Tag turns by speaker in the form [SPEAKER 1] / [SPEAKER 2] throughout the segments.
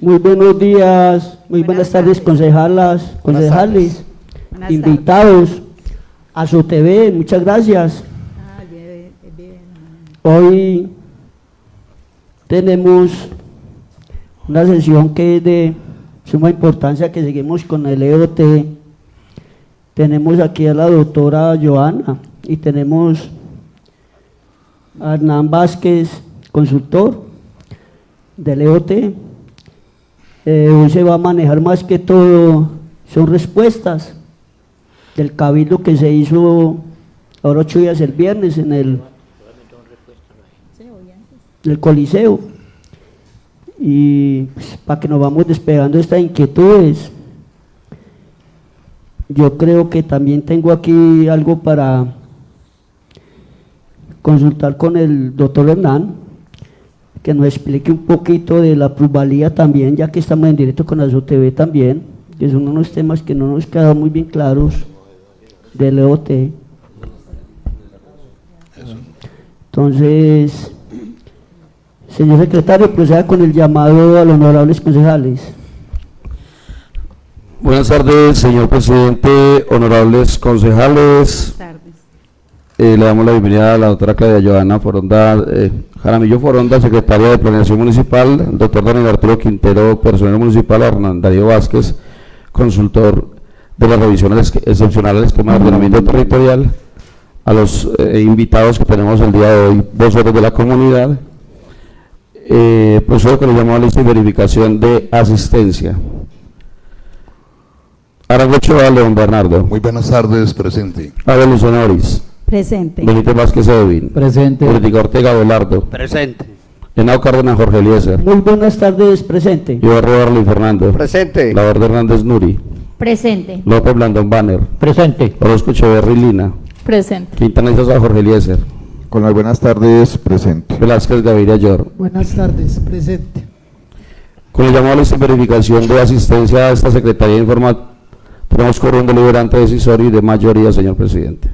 [SPEAKER 1] Muy buenos días, muy buenas tardes, concejales, invitados a su TV, muchas gracias. Hoy tenemos una sesión que es de suma importancia, que seguimos con el EOT. Tenemos aquí a la doctora Joana y tenemos a Hernán Vázquez, consultor del EOT. Hoy se va a manejar más que todo, son respuestas del cabildo que se hizo ahora 8 días el viernes en el Coliseo. Y pues, para que nos vamos despegando estas inquietudes, yo creo que también tengo aquí algo para consultar con el doctor Hernán, que nos explique un poquito de la plusvalía también, ya que estamos en directo con la SOTV también, que son unos temas que no nos quedan muy bien claros del EOT. Entonces, señor secretario, proceda con el llamado a los honorables concejales.
[SPEAKER 2] Buenas tardes, señor presidente, honorables concejales. Le damos la bienvenida a la doctora Claudia Joana Foronda, Jaramillo Foronda, secretaria de Planeación Municipal, el doctor Daniel Arturo Quintero, personal municipal, Hernán Darío Vázquez, consultor de las revisiones excepcionales del esquema de ordenamiento territorial, a los invitados que tenemos el día de hoy, voceros de la comunidad, procedo que le llamamos a la lista de verificación de asistencia. Arangocho a León Bernardo.
[SPEAKER 3] Muy buenas tardes, presente.
[SPEAKER 2] Abel Luz Honoris.
[SPEAKER 4] Presente.
[SPEAKER 2] Benítez Vázquez Edwin.
[SPEAKER 1] Presente.
[SPEAKER 2] Política Ortega Abelardo.
[SPEAKER 5] Presente.
[SPEAKER 2] Henao Cárdenas Jorge Eliezer.
[SPEAKER 1] Muy buenas tardes, presente.
[SPEAKER 2] Ibarro Arley Fernando.
[SPEAKER 5] Presente.
[SPEAKER 2] Laverde Hernández Nuri.
[SPEAKER 4] Presente.
[SPEAKER 2] López Blandón Banner.
[SPEAKER 1] Presente.
[SPEAKER 2] Orozco Echeverri Lina.
[SPEAKER 4] Presente.
[SPEAKER 2] Quintana Isosa Jorge Eliezer.
[SPEAKER 3] Con las buenas tardes, presente.
[SPEAKER 2] Velázquez Gaviria Yor.
[SPEAKER 1] Buenas tardes, presente.
[SPEAKER 2] Con el llamado a la verificación de asistencia a esta Secretaría de Información, tenemos quórum deliberante decisorio y de mayoría, señor presidente.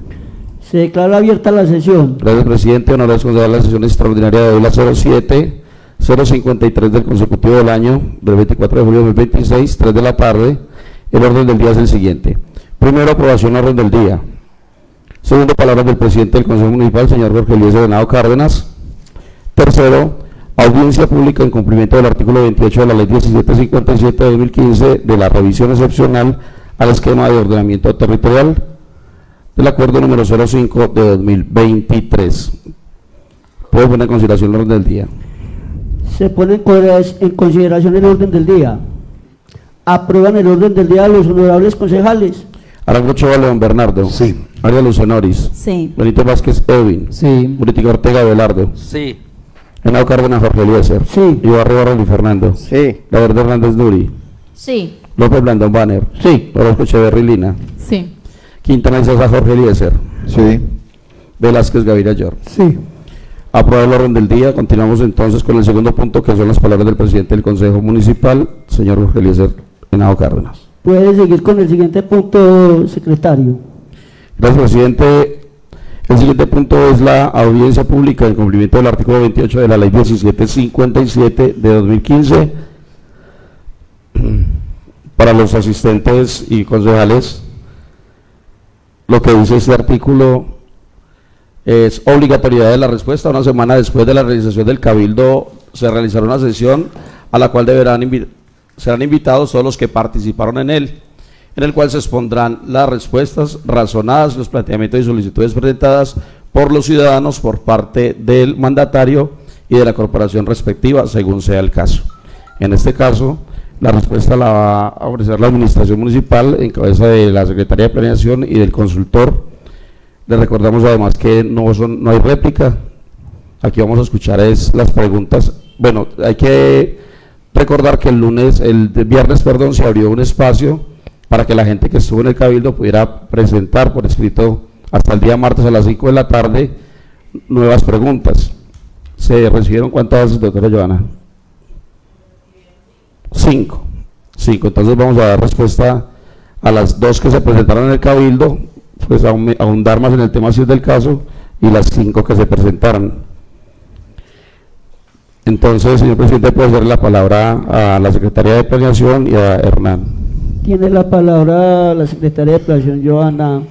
[SPEAKER 1] Se declara abierta la sesión.
[SPEAKER 2] Gracias, presidente. Honorables concejales, la sesión extraordinaria de hoy, la 07-053 del consecutivo del año, del 24 de julio de 2026, 3 de la tarde. El orden del día es el siguiente. Primero, aprobación orden del día. Segundo, palabras del presidente del Consejo Municipal, señor Jorge Eliezer Henao Cárdenas. Tercero, audiencia pública en cumplimiento del artículo 28 de la ley 1757 de 2015 de la revisión excepcional al esquema de ordenamiento territorial del acuerdo número 05 de 2023. ¿Puedo poner en consideración el orden del día?
[SPEAKER 1] Se pone en consideración el orden del día. Aprueban el orden del día los honorables concejales.
[SPEAKER 2] Arangocho León Bernardo.
[SPEAKER 3] Sí.
[SPEAKER 2] María Luz Honoris.
[SPEAKER 4] Sí.
[SPEAKER 2] Benito Vázquez Edwin.
[SPEAKER 1] Sí.
[SPEAKER 2] Política Ortega Abelardo.
[SPEAKER 5] Sí.
[SPEAKER 2] Henao Cárdenas Jorge Eliezer.
[SPEAKER 1] Sí.
[SPEAKER 2] Ibarro Arley Fernando.
[SPEAKER 5] Sí.
[SPEAKER 2] Laverde Hernández Nuri.
[SPEAKER 4] Sí.
[SPEAKER 2] López Blandón Banner.
[SPEAKER 1] Sí.
[SPEAKER 2] Orozco Echeverri Lina.
[SPEAKER 4] Sí.
[SPEAKER 2] Quintana Isosa Jorge Eliezer.
[SPEAKER 3] Sí.
[SPEAKER 2] Velázquez Gaviria Yor.
[SPEAKER 1] Sí.
[SPEAKER 2] Aprobado el orden del día. Continuamos entonces con el segundo punto, que son las palabras del presidente del Consejo Municipal, señor Jorge Eliezer Henao Cárdenas.
[SPEAKER 1] Puede seguir con el siguiente punto, secretario.
[SPEAKER 2] Gracias, presidente. El siguiente punto es la audiencia pública en cumplimiento del artículo 28 de la ley 1757 de 2015 para los asistentes y concejales. Lo que dice este artículo es obligatoriedad de la respuesta. Una semana después de la realización del cabildo se realizará una sesión a la cual serán invitados todos los que participaron en él, en el cual se expondrán las respuestas razonadas, los planteamientos y solicitudes presentadas por los ciudadanos por parte del mandatario y de la corporación respectiva, según sea el caso. En este caso, la respuesta la va a ofrecer la administración municipal en cabeza de la Secretaría de Planeación y del consultor. Le recordamos además que no hay réplica. Aquí vamos a escuchar las preguntas. Bueno, hay que recordar que el viernes, se abrió un espacio para que la gente que estuvo en el cabildo pudiera presentar por escrito hasta el día martes a las 5 de la tarde nuevas preguntas. ¿Se recibieron cuántas, doctora Joana? 5. Entonces vamos a dar respuesta a las 2 que se presentaron en el cabildo, pues ahondar más en el tema si es del caso, y las 5 que se presentaron. Entonces, señor presidente, puede darle la palabra a la Secretaría de Planeación y a Hernán.
[SPEAKER 1] Tiene la palabra la secretaria de Planeación, Joana.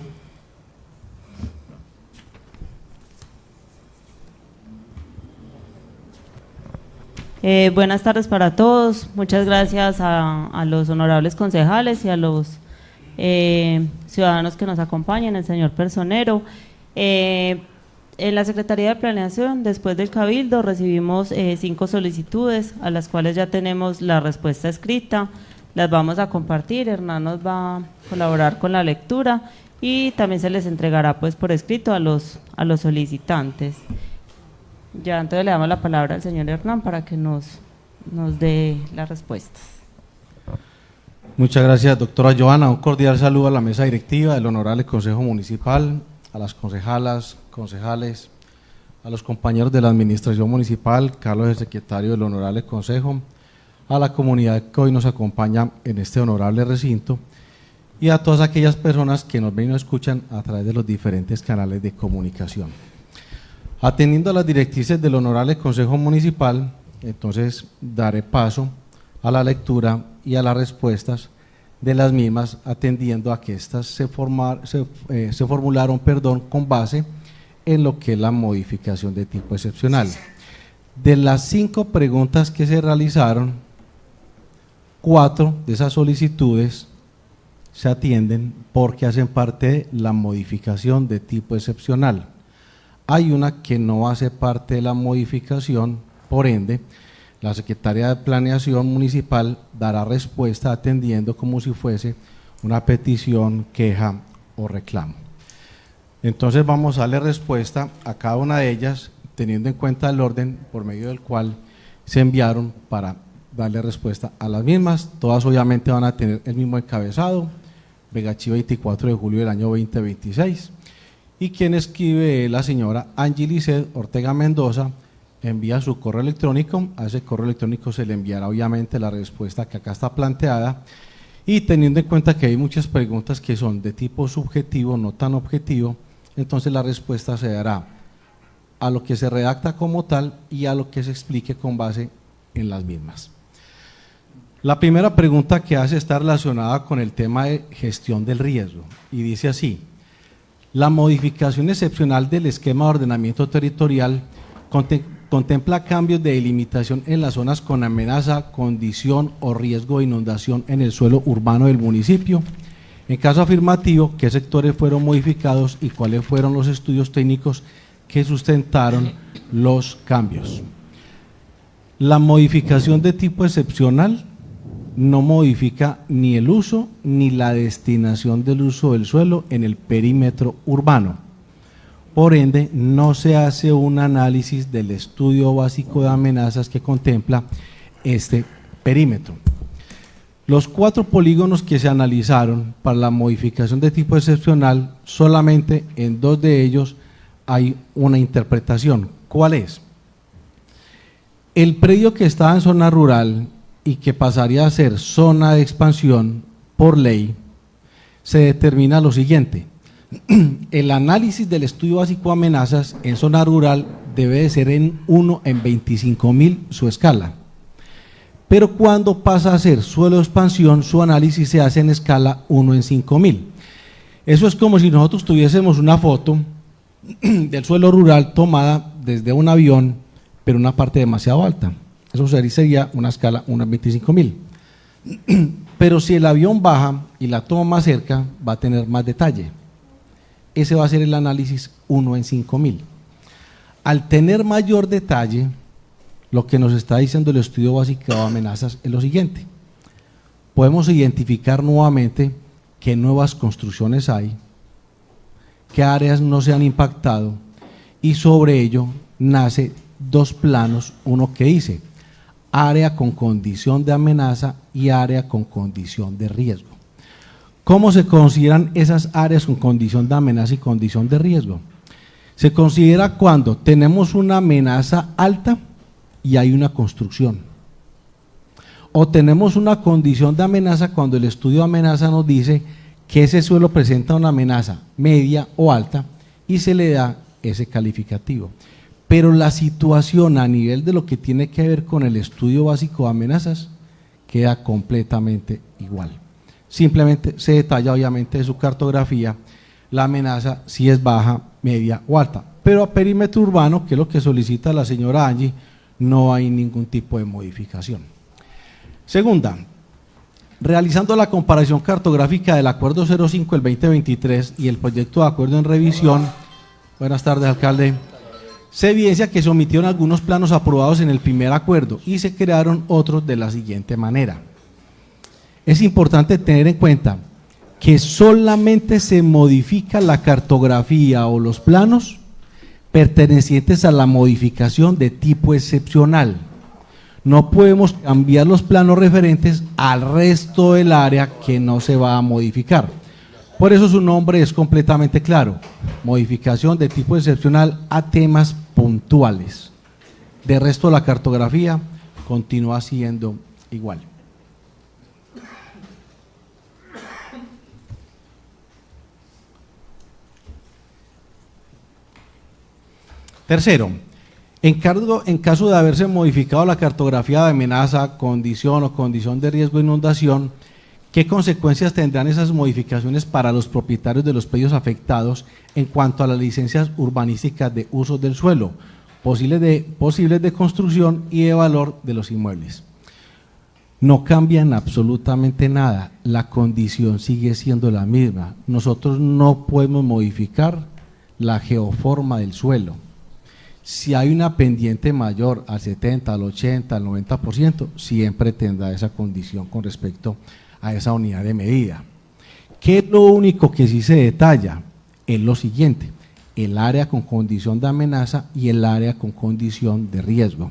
[SPEAKER 5] Buenas tardes para todos. Muchas gracias a los honorables concejales y a los ciudadanos que nos acompañan, el señor personero. En la Secretaría de Planeación, después del Cabildo, recibimos 5 solicitudes a las cuales ya tenemos la respuesta escrita. Las vamos a compartir, Hernán nos va a colaborar con la lectura y también se les entregará pues por escrito a los solicitantes. Ya, entonces le damos la palabra al señor Hernán para que nos dé las respuestas.
[SPEAKER 6] Muchas gracias, doctora Joana. Un cordial saludo a la mesa directiva del Honorable Consejo Municipal, a las concejalas, concejales, a los compañeros de la Administración Municipal, Carlos, el secretario del Honorable Consejo, a la comunidad que hoy nos acompaña en este honorable recinto y a todas aquellas personas que nos ven y nos escuchan a través de los diferentes canales de comunicación. Atendiendo a las directrices del Honorable Consejo Municipal, entonces daré paso a la lectura y a las respuestas de las mismas, atendiendo a que éstas se formularon con base en lo que es la modificación de tipo excepcional. De las 5 preguntas que se realizaron, 4 de esas solicitudes se atienden porque hacen parte de la modificación de tipo excepcional. Hay una que no hace parte de la modificación, por ende, la Secretaría de Planeación Municipal dará respuesta atendiendo como si fuese una petición, queja o reclamo. Entonces vamos a darle respuesta a cada una de ellas, teniendo en cuenta el orden por medio del cual se enviaron para darle respuesta a las mismas. Todas obviamente van a tener el mismo encabezado, Vegachi 24 de julio del año 2026. Y quien escribe la señora Angilicet Ortega Mendoza, envía su correo electrónico. A ese correo electrónico se le enviará obviamente la respuesta que acá está planteada, y teniendo en cuenta que hay muchas preguntas que son de tipo subjetivo, no tan objetivo, entonces la respuesta se dará a lo que se redacta como tal y a lo que se explique con base en las mismas. La primera pregunta que hace está relacionada con el tema de gestión del riesgo y dice así: la modificación excepcional del esquema de ordenamiento territorial contempla cambios de delimitación en las zonas con amenaza, condición o riesgo de inundación en el suelo urbano del municipio. En caso afirmativo, ¿qué sectores fueron modificados y cuáles fueron los estudios técnicos que sustentaron los cambios? La modificación de tipo excepcional no modifica ni el uso ni la destinación del uso del suelo en el perímetro urbano. Por ende, no se hace un análisis del estudio básico de amenazas que contempla este perímetro. Los 4 polígonos que se analizaron para la modificación de tipo excepcional, solamente en 2 de ellos hay una interpretación. ¿Cuál es? El predio que estaba en zona rural y que pasaría a ser zona de expansión por ley, se determina lo siguiente: el análisis del estudio básico de amenazas en zona rural debe de ser en 1 en 25.000 su escala, pero cuando pasa a ser suelo de expansión, su análisis se hace en escala 1 en 5.000. Eso es como si nosotros tuviésemos una foto del suelo rural tomada desde un avión, pero una parte demasiado alta. Eso sería una escala 1 en 25.000. Pero si el avión baja y la toma más cerca, va a tener más detalle. Ese va a ser el análisis 1 en 5.000. Al tener mayor detalle, lo que nos está diciendo el estudio básico de amenazas es lo siguiente: podemos identificar nuevamente qué nuevas construcciones hay, qué áreas no se han impactado, y sobre ello nace 2 planos, uno que dice área con condición de amenaza y área con condición de riesgo. ¿Cómo se consideran esas áreas con condición de amenaza y condición de riesgo? Se considera cuando tenemos una amenaza alta y hay una construcción, o tenemos una condición de amenaza cuando el estudio de amenaza nos dice que ese suelo presenta una amenaza media o alta y se le da ese calificativo. pero la situación a nivel de lo que tiene que ver con el estudio básico de amenazas queda completamente igual. Simplemente se detalla obviamente de su cartografía la amenaza si es baja, media o alta, pero a perímetro urbano, que es lo que solicita la señora Angie, no hay ningún tipo de modificación. Segunda, realizando la comparación cartográfica del Acuerdo 05 del 2023 y el proyecto de acuerdo en revisión, buenas tardes, alcalde, se evidencia que se omitieron algunos planos aprobados en el primer acuerdo y se crearon otros de la siguiente manera. Es importante tener en cuenta que solamente se modifica la cartografía o los planos pertenecientes a la modificación de tipo excepcional. No podemos cambiar los planos referentes al resto del área que no se va a modificar. Por eso su nombre es completamente claro: modificación de tipo excepcional a temas puntuales. De resto, la cartografía continúa siendo igual. Tercero, en caso de haberse modificado la cartografía de amenaza, condición o condición de riesgo de inundación, ¿qué consecuencias tendrán esas modificaciones para los propietarios de los predios afectados en cuanto a las licencias urbanísticas de uso del suelo, posibles de construcción y de valor de los inmuebles? No cambian absolutamente nada, la condición sigue siendo la misma. Nosotros no podemos modificar la geoforma del suelo. Si hay una pendiente mayor al 70, al 80, al 90%, siempre tendrá esa condición con respecto a esa unidad de medida. ¿Qué es lo único que sí se detalla? Es lo siguiente: el área con condición de amenaza y el área con condición de riesgo.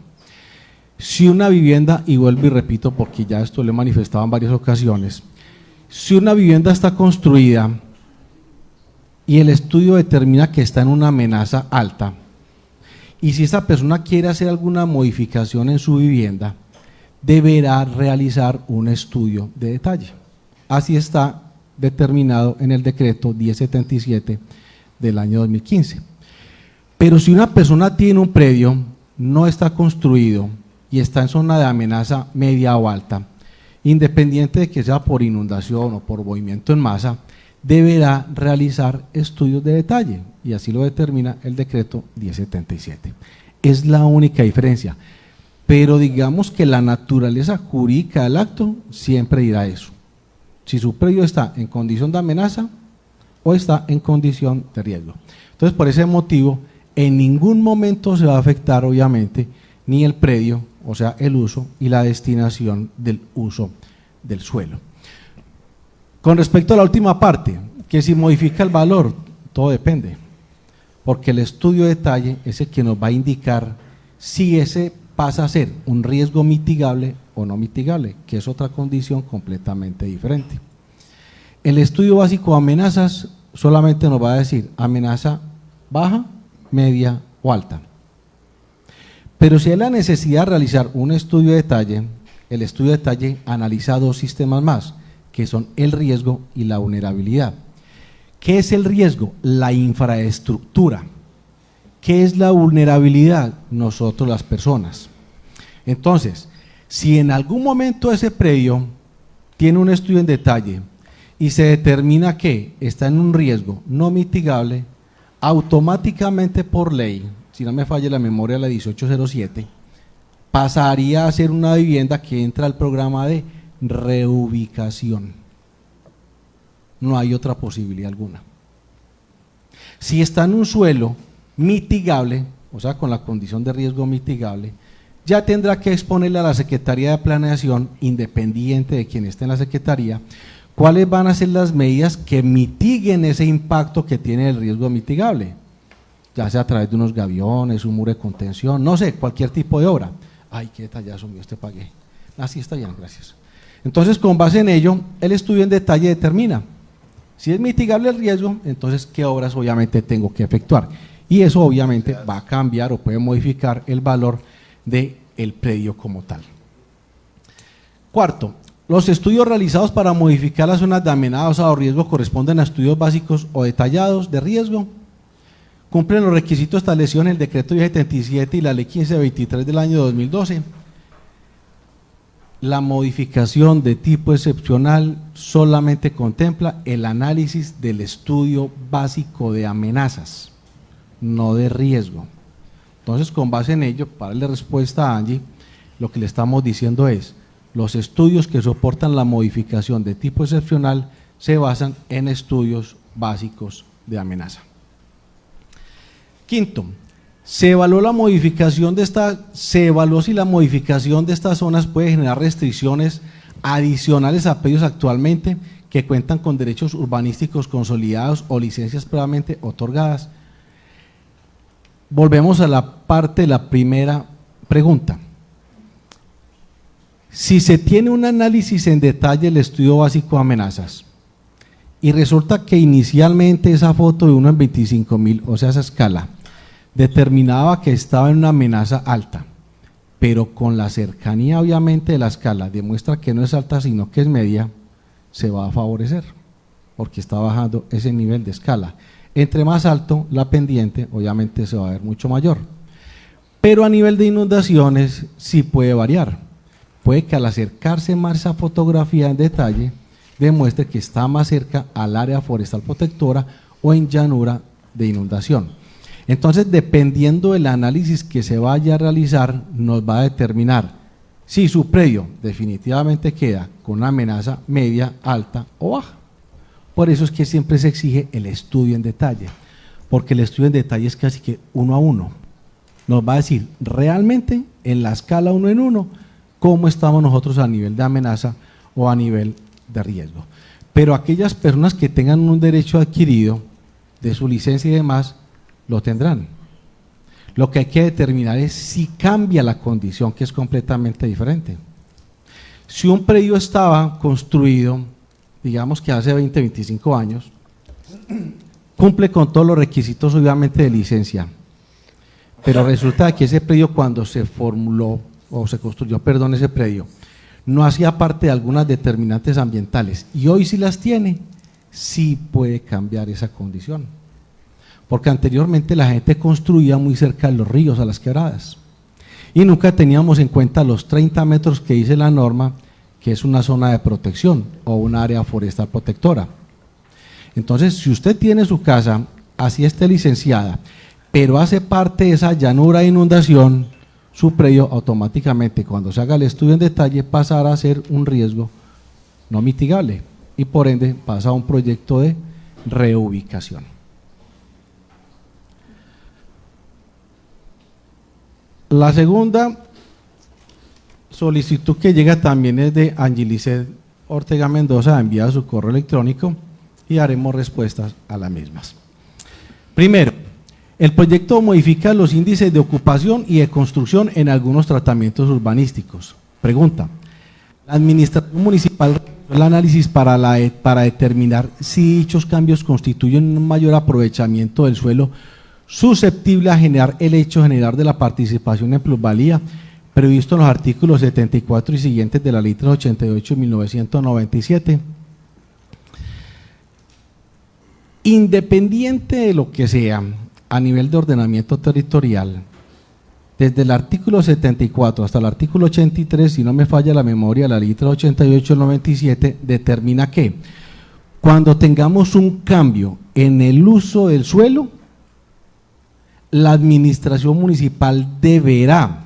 [SPEAKER 6] Si una vivienda, y vuelvo y repito porque ya esto lo he manifestado en varias ocasiones, si una vivienda está construida y el estudio determina que está en una amenaza alta, y si esa persona quiere hacer alguna modificación en su vivienda, deberá realizar un estudio de detalle. Así está determinado en el decreto 1077 del año 2015. Pero si una persona tiene un predio, no está construido y está en zona de amenaza media o alta, independiente de que sea por inundación o por movimiento en masa, deberá realizar estudios de detalle, y así lo determina el decreto 1077. Es la única diferencia, pero digamos que la naturaleza jurídica del acto siempre dirá eso: si su predio está en condición de amenaza o está en condición de riesgo. Entonces, por ese motivo, en ningún momento se va a afectar, obviamente, ni el predio, o sea, el uso y la destinación del uso del suelo. Con respecto a la última parte, que si modifica el valor, todo depende, porque el estudio de detalle es el que nos va a indicar si ese pasa a ser un riesgo mitigable o no mitigable, que es otra condición completamente diferente. El estudio básico de amenazas solamente nos va a decir amenaza baja, media o alta. Pero si hay la necesidad de realizar un estudio de detalle, el estudio de detalle analiza dos sistemas más, que son el riesgo y la vulnerabilidad. ¿Qué es el riesgo? La infraestructura. ¿Qué es la vulnerabilidad? Nosotros, las personas. Entonces, si en algún momento ese predio tiene un estudio en detalle y se determina que está en un riesgo no mitigable, automáticamente por ley, si no me falla la memoria, la 1807, pasaría a ser una vivienda que entra al programa de reubicación. No hay otra posibilidad alguna. Si está en un suelo mitigable, o sea, con la condición de riesgo mitigable, ya tendrá que exponerle a la Secretaría de Planeación, independiente de quien esté en la Secretaría, cuáles van a ser las medidas que mitiguen ese impacto que tiene el riesgo mitigable, ya sea a través de unos gaviones, un muro de contención, no sé, cualquier tipo de obra. Ay, qué detallazo mío, te pagué. Así está bien, gracias. Entonces, con base en ello, el estudio en detalle determina si es mitigable el riesgo, entonces qué obras obviamente tengo que efectuar. Y eso obviamente va a cambiar o puede modificar el valor del predio como tal. Cuarto, los estudios realizados para modificar las zonas de amenaza o riesgo corresponden a estudios básicos o detallados de riesgo. cumplen los requisitos establecidos en el decreto 1077 y la ley 1523 del año 2012. La modificación de tipo excepcional solamente contempla el análisis del estudio básico de amenazas, no de riesgo. Entonces, con base en ello, para darle respuesta a Angie, lo que le estamos diciendo es, los estudios que soportan la modificación de tipo excepcional se basan en estudios básicos de amenaza. Quinto, se evaluó si la modificación de estas zonas puede generar restricciones adicionales a predios actualmente que cuentan con derechos urbanísticos consolidados o licencias previamente otorgadas. Volvemos a la parte de la primera pregunta. Si se tiene un análisis en detalle del estudio básico de amenazas y resulta que inicialmente esa foto de 1 en 25.000, o sea, esa escala, determinaba que estaba en una amenaza alta, pero con la cercanía obviamente de la escala demuestra que no es alta sino que es media, se va a favorecer porque está bajando ese nivel de escala. Entre más alto la pendiente obviamente se va a ver mucho mayor, pero a nivel de inundaciones sí puede variar, puede que al acercarse más esa fotografía en detalle demuestre que está más cerca al área forestal protectora o en llanura de inundación. Entonces, dependiendo del análisis que se vaya a realizar, nos va a determinar si su predio definitivamente queda con una amenaza media, alta o baja. Por eso es que siempre se exige el estudio en detalle, porque el estudio en detalle es casi que 1 a 1. Nos va a decir realmente en la escala 1 en 1 cómo estamos nosotros a nivel de amenaza o a nivel de riesgo. Pero aquellas personas que tengan un derecho adquirido de su licencia y demás, lo tendrán. Lo que hay que determinar es si cambia la condición, que es completamente diferente. Si un predio estaba construido, digamos que hace 20, 25 años, cumple con todos los requisitos obviamente de licencia, pero resulta que ese predio cuando se formuló, o se construyó, perdón, ese predio, no hacía parte de algunas determinantes ambientales, y hoy sí las tiene, sí puede cambiar esa condición. Porque anteriormente la gente construía muy cerca de los ríos, a las quebradas, y nunca teníamos en cuenta los 30 metros que dice la norma, que es una zona de protección o un área forestal protectora. Entonces, si usted tiene su casa, así esté licenciada, pero hace parte de esa llanura de inundación, su predio automáticamente, cuando se haga el estudio en detalle, pasará a ser un riesgo no mitigable y por ende pasa a un proyecto de reubicación. La segunda solicitud que llega también es de Angelicet Ortega Mendoza, enviada a su correo electrónico y haremos respuestas a las mismas. Primero, el proyecto modifica los índices de ocupación y de construcción en algunos tratamientos urbanísticos. Pregunta, ¿la administración municipal realizó el análisis para determinar si dichos cambios constituyen un mayor aprovechamiento del suelo susceptible a generar el hecho general de la participación en plusvalía previsto en los artículos 74 y siguientes de la Ley 388 de 1997? Independiente de lo que sea a nivel de ordenamiento territorial, desde el artículo 74 hasta el artículo 83, si no me falla la memoria, la Ley 388 del 97 determina que cuando tengamos un cambio en el uso del suelo, la administración municipal deberá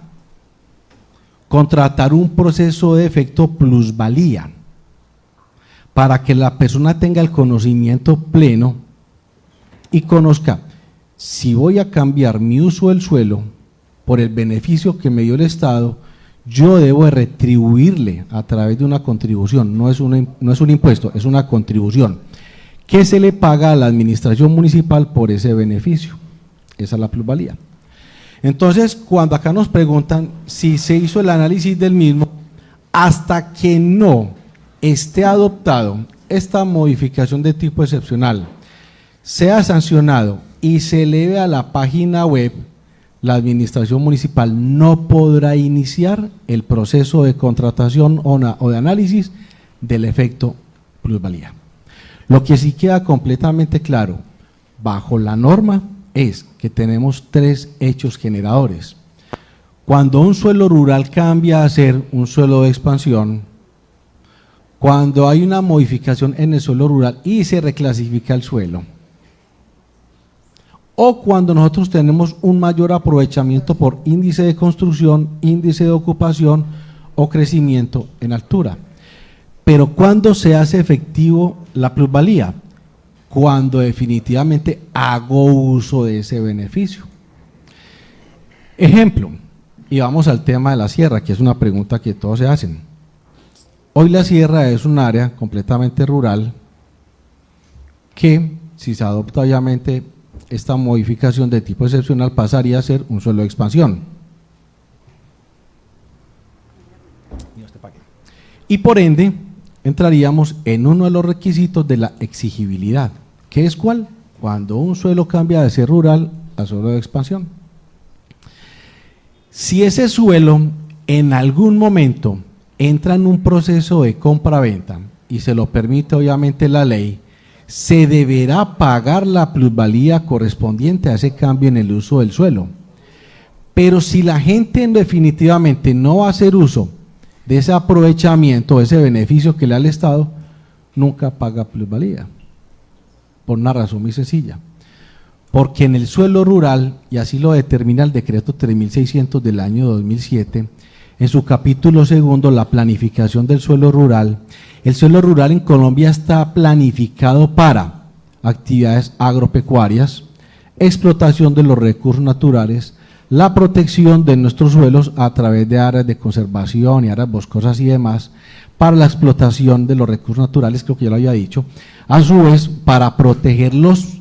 [SPEAKER 6] contratar un proceso de efecto plusvalía para que la persona tenga el conocimiento pleno y conozca si voy a cambiar mi uso del suelo por el beneficio que me dio el Estado, yo debo de retribuirle a través de una contribución, no es un impuesto, es una contribución que se le paga a la administración municipal por ese beneficio. Esa es la plusvalía. Entonces, cuando acá nos preguntan si se hizo el análisis del mismo, hasta que no esté adoptado esta modificación de tipo excepcional, sea sancionado y se eleve a la página web, la administración municipal no podrá iniciar el proceso de contratación o de análisis del efecto plusvalía. Lo que sí queda completamente claro, bajo la norma, es que tenemos tres hechos generadores. Cuando un suelo rural cambia a ser un suelo de expansión, cuando hay una modificación en el suelo rural y se reclasifica el suelo, o cuando nosotros tenemos un mayor aprovechamiento por índice de construcción, índice de ocupación o crecimiento en altura. Pero ¿cuándo se hace efectivo la plusvalía? Cuando definitivamente hago uso de ese beneficio. Ejemplo, y vamos al tema de la sierra, que es una pregunta que todos se hacen. Hoy la sierra es un área completamente rural que, si se adopta obviamente esta modificación de tipo excepcional, pasaría a ser un suelo de expansión. Y por ende, entraríamos en uno de los requisitos de la exigibilidad, que es ¿cuál? Cuando un suelo cambia de ser rural a suelo de expansión. Si ese suelo en algún momento entra en un proceso de compra-venta y se lo permite obviamente la ley, se deberá pagar la plusvalía correspondiente a ese cambio en el uso del suelo. Pero si la gente definitivamente no va a hacer uso de ese aprovechamiento, de ese beneficio que le da el Estado, nunca paga plusvalía. Por una razón muy sencilla. Porque en el suelo rural, y así lo determina el decreto 3600 del año 2007, en su capítulo segundo, la planificación del suelo rural, el suelo rural en Colombia está planificado para actividades agropecuarias, explotación de los recursos naturales, la protección de nuestros suelos a través de áreas de conservación y áreas boscosas y demás, para la explotación de los recursos naturales, creo que ya lo había dicho, a su vez para proteger los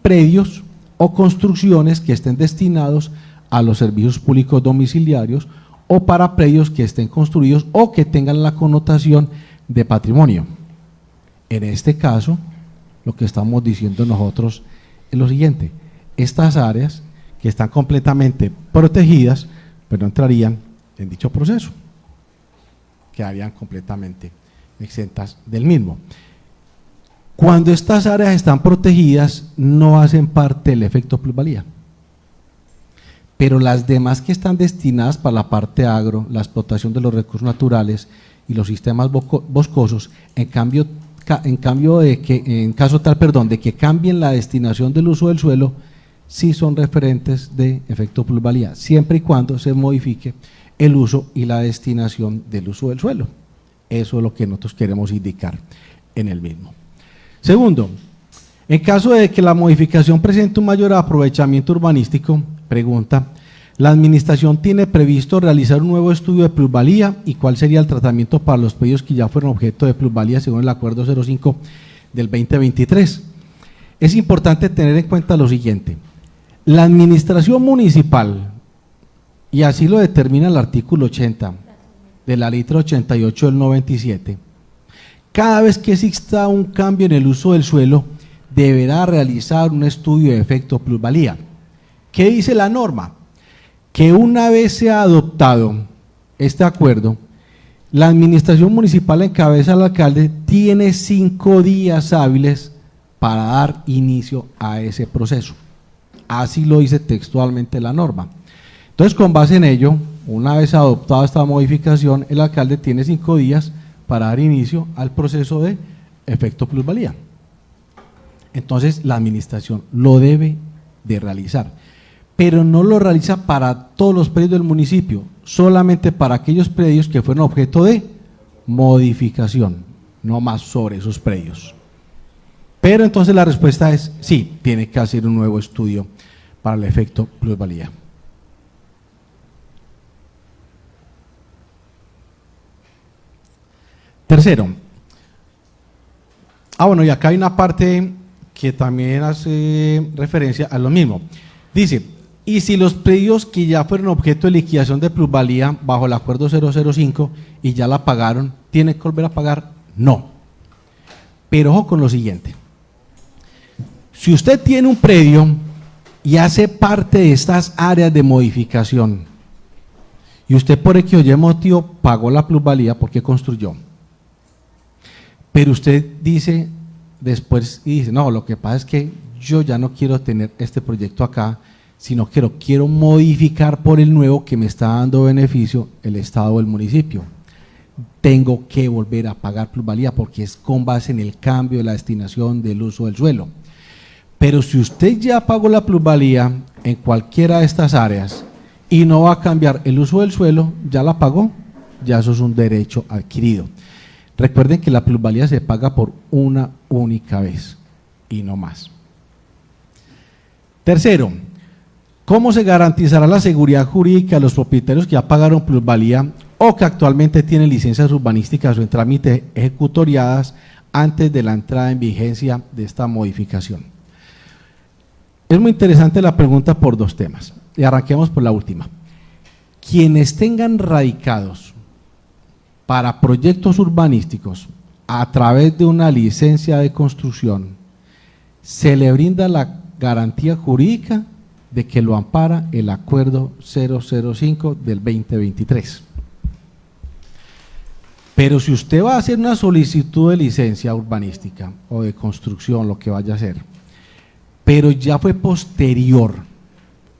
[SPEAKER 6] predios o construcciones que estén destinados a los servicios públicos domiciliarios o para predios que estén construidos o que tengan la connotación de patrimonio. En este caso, lo que estamos diciendo nosotros es lo siguiente: estas áreas que están completamente protegidas, pero no entrarían en dicho proceso, quedarían completamente exentas del mismo. Cuando estas áreas están protegidas, no hacen parte del efecto plusvalía, pero las demás que están destinadas para la parte agro, la explotación de los recursos naturales y los sistemas boscosos, en caso tal de que cambien la destinación del uso del suelo, sí son referentes de efecto plusvalía, siempre y cuando se modifique el uso y la destinación del uso del suelo. Eso es lo que nosotros queremos indicar en el mismo. Segundo, en caso de que la modificación presente un mayor aprovechamiento urbanístico, pregunta, ¿la administración tiene previsto realizar un nuevo estudio de plusvalía y cuál sería el tratamiento para los predios que ya fueron objeto de plusvalía según el acuerdo 05 del 2023? Es importante tener en cuenta lo siguiente: la administración municipal, y así lo determina el artículo 80 de la ley 88 del 97, cada vez que exista un cambio en el uso del suelo, deberá realizar un estudio de efecto plusvalía. ¿Qué dice la norma? Que una vez se ha adoptado este acuerdo, la administración municipal en cabeza del alcalde tiene 5 días hábiles para dar inicio a ese proceso. Así lo dice textualmente la norma. Entonces, con base en ello, una vez adoptada esta modificación, el alcalde tiene 5 días para dar inicio al proceso de efecto plusvalía. Entonces, la administración lo debe de realizar, pero no lo realiza para todos los predios del municipio, solamente para aquellos predios que fueron objeto de modificación, no más sobre esos predios. Pero entonces la respuesta es sí, tiene que hacer un nuevo estudio para el efecto plusvalía. Tercero, bueno, y acá hay una parte que también hace referencia a lo mismo. Dice, y si los predios que ya fueron objeto de liquidación de plusvalía bajo el acuerdo 005 y ya la pagaron, ¿tienen que volver a pagar? No. Pero ojo con lo siguiente: si usted tiene un predio y hace parte de estas áreas de modificación y usted por X o Y motivo pagó la plusvalía porque construyó, pero usted dice después y dice, no, lo que pasa es que yo ya no quiero tener este proyecto acá, sino quiero modificar por el nuevo que me está dando beneficio el Estado o el municipio. Tengo que volver a pagar plusvalía porque es con base en el cambio de la destinación del uso del suelo. Pero si usted ya pagó la plusvalía en cualquiera de estas áreas y no va a cambiar el uso del suelo, ya la pagó, ya eso es un derecho adquirido. Recuerden que la plusvalía se paga por una única vez y no más. Tercero, ¿cómo se garantizará la seguridad jurídica a los propietarios que ya pagaron plusvalía o que actualmente tienen licencias urbanísticas o en trámite ejecutoriadas antes de la entrada en vigencia de esta modificación? Es muy interesante la pregunta por dos temas, y arranquemos por la última. Quienes tengan radicados para proyectos urbanísticos a través de una licencia de construcción, se le brinda la garantía jurídica de que lo ampara el acuerdo 005 del 2023. Pero si usted va a hacer una solicitud de licencia urbanística o de construcción, lo que vaya a hacer, pero ya fue posterior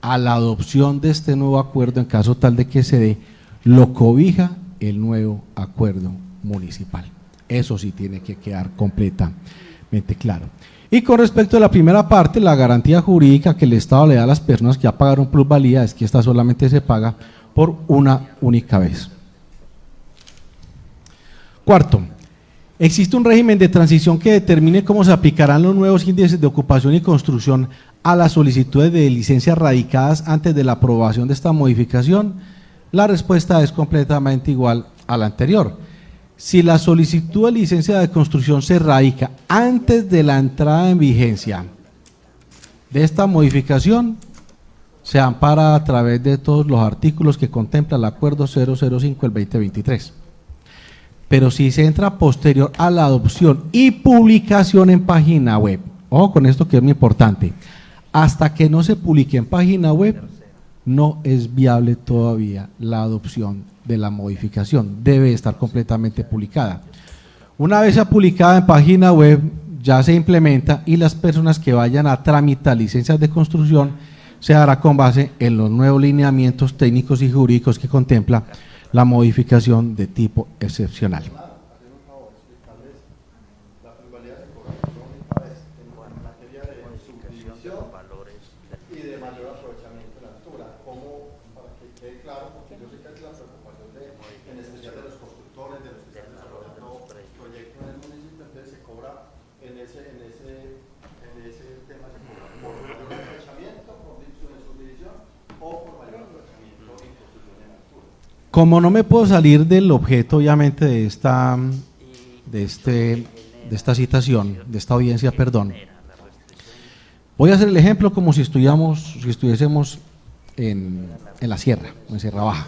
[SPEAKER 6] a la adopción de este nuevo acuerdo, en caso tal de que se dé, lo cobija el nuevo acuerdo municipal. Eso sí tiene que quedar completamente claro. Y con respecto a la primera parte, la garantía jurídica que el Estado le da a las personas que ya pagaron plusvalía es que esta solamente se paga por una única vez. Cuarto, existe un régimen de transición que determine cómo se aplicarán los nuevos índices de ocupación y construcción a las solicitudes de licencias radicadas antes de la aprobación de esta modificación. La respuesta es completamente igual a la anterior. Si la solicitud de licencia de construcción se radica antes de la entrada en vigencia de esta modificación, se ampara a través de todos los artículos que contempla el acuerdo 005 del 2023. Pero si se entra posterior a la adopción y publicación en página web, ojo con esto que es muy importante, hasta que no se publique en página web, no es viable todavía la adopción de la modificación, debe estar completamente publicada. Una vez ya publicada en página web, ya se implementa y las personas que vayan a tramitar licencias de construcción se hará con base en los nuevos lineamientos técnicos y jurídicos que contempla la modificación de tipo excepcional. Como no me puedo salir del objeto, obviamente, de esta citación, de esta audiencia, perdón, voy a hacer el ejemplo como si estuviésemos en la sierra, en Sierra Baja.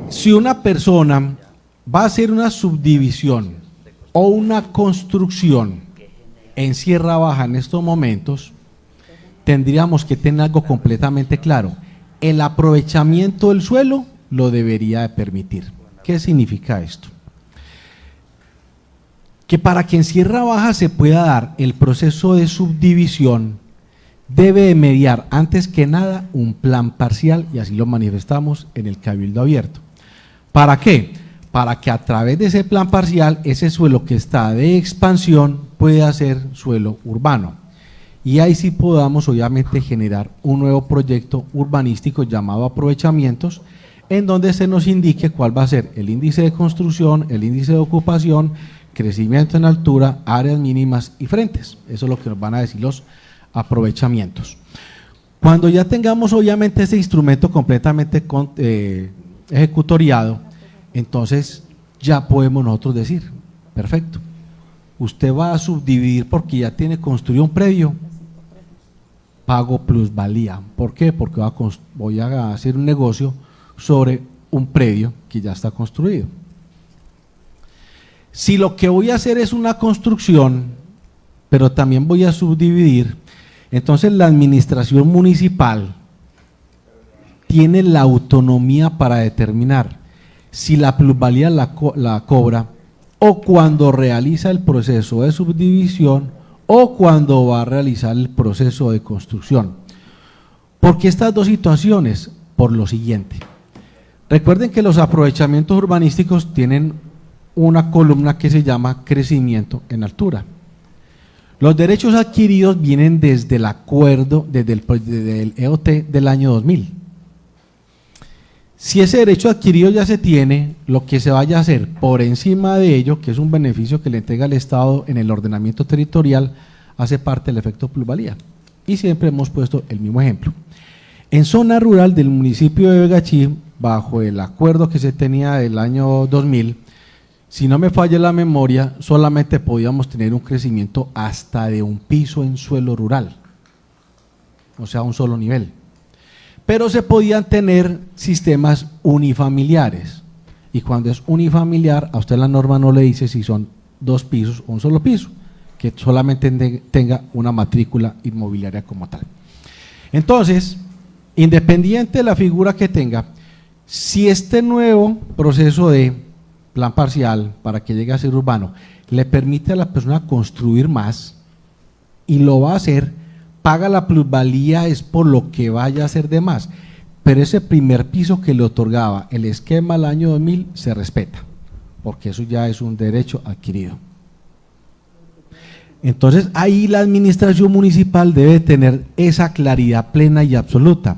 [SPEAKER 6] Si una persona va a hacer una subdivisión o una construcción en Sierra Baja en estos momentos, tendríamos que tener algo completamente claro. El aprovechamiento del suelo lo debería de permitir. ¿Qué significa esto? Que para que en Sierra Baja se pueda dar el proceso de subdivisión, debe de mediar antes que nada un plan parcial, y así lo manifestamos en el Cabildo Abierto. ¿Para qué? Para que a través de ese plan parcial, ese suelo que está de expansión pueda ser suelo urbano. Y ahí sí podamos obviamente generar un nuevo proyecto urbanístico llamado aprovechamientos, en donde se nos indique cuál va a ser el índice de construcción, el índice de ocupación, crecimiento en altura, áreas mínimas y frentes. Eso es lo que nos van a decir los aprovechamientos. Cuando ya tengamos obviamente ese instrumento completamente ejecutoriado, entonces ya podemos nosotros decir, perfecto, usted va a subdividir porque ya tiene construido un predio, pago plusvalía. ¿Por qué? Porque voy a hacer un negocio sobre un predio que ya está construido. Si lo que voy a hacer es una construcción, pero también voy a subdividir, entonces la administración municipal tiene la autonomía para determinar si la plusvalía la cobra o cuando realiza el proceso de subdivisión o cuando va a realizar el proceso de construcción. ¿Por qué estas dos situaciones? Por lo siguiente. Recuerden que los aprovechamientos urbanísticos tienen una columna que se llama crecimiento en altura. Los derechos adquiridos vienen desde el acuerdo, desde el EOT del año 2000. Si ese derecho adquirido ya se tiene, lo que se vaya a hacer por encima de ello, que es un beneficio que le entrega el Estado en el ordenamiento territorial, hace parte del efecto plusvalía. Y siempre hemos puesto el mismo ejemplo. En zona rural del municipio de Vegachí, bajo el acuerdo que se tenía del año 2000, si no me falla la memoria, solamente podíamos tener un crecimiento hasta de un piso en suelo rural, o sea, un solo nivel. Pero se podían tener sistemas unifamiliares, y cuando es unifamiliar, a usted la norma no le dice si son 2 pisos o un solo piso, que solamente tenga una matrícula inmobiliaria como tal. Entonces, independiente de la figura que tenga, si este nuevo proceso de plan parcial para que llegue a ser urbano le permite a la persona construir más y lo va a hacer, paga la plusvalía es por lo que vaya a hacer de más, pero ese primer piso que le otorgaba el esquema al año 2000 se respeta, porque eso ya es un derecho adquirido. Entonces ahí la administración municipal debe tener esa claridad plena y absoluta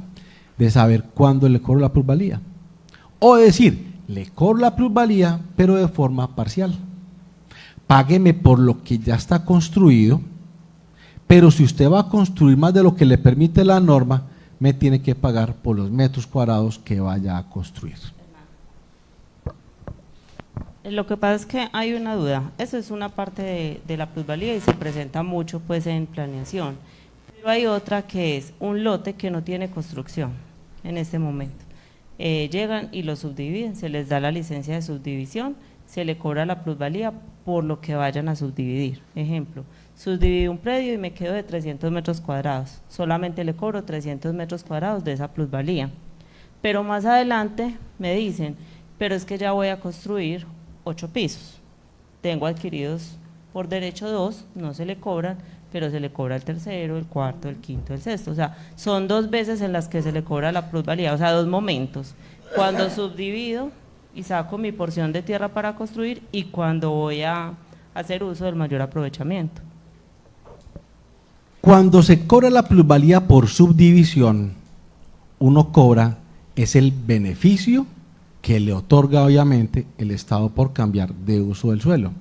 [SPEAKER 6] de saber cuándo le cobro la plusvalía, o decir, le cobro la plusvalía pero de forma parcial, págueme por lo que ya está construido, pero si usted va a construir más de lo que le permite la norma, me tiene que pagar por los metros cuadrados que vaya a construir.
[SPEAKER 5] Lo que pasa es que hay una duda, eso es una parte de la plusvalía y se presenta mucho pues en planeación, pero hay otra que es un lote que no tiene construcción en este momento. Llegan y lo subdividen, se les da la licencia de subdivisión, se le cobra la plusvalía por lo que vayan a subdividir. Ejemplo, subdividí un predio y me quedo de 300 metros cuadrados, solamente le cobro 300 metros cuadrados de esa plusvalía. Pero más adelante me dicen, pero es que ya voy a construir 8 pisos, tengo adquiridos por derecho 2, no se le cobran, pero se le cobra el tercero, el cuarto, el quinto, el sexto, o sea, son 2 veces en las que se le cobra la plusvalía, o sea, 2 momentos, cuando subdivido y saco mi porción de tierra para construir y cuando voy a hacer uso del mayor aprovechamiento.
[SPEAKER 6] Cuando se cobra la plusvalía por subdivisión, uno cobra es el beneficio que le otorga obviamente el Estado por cambiar de uso del suelo,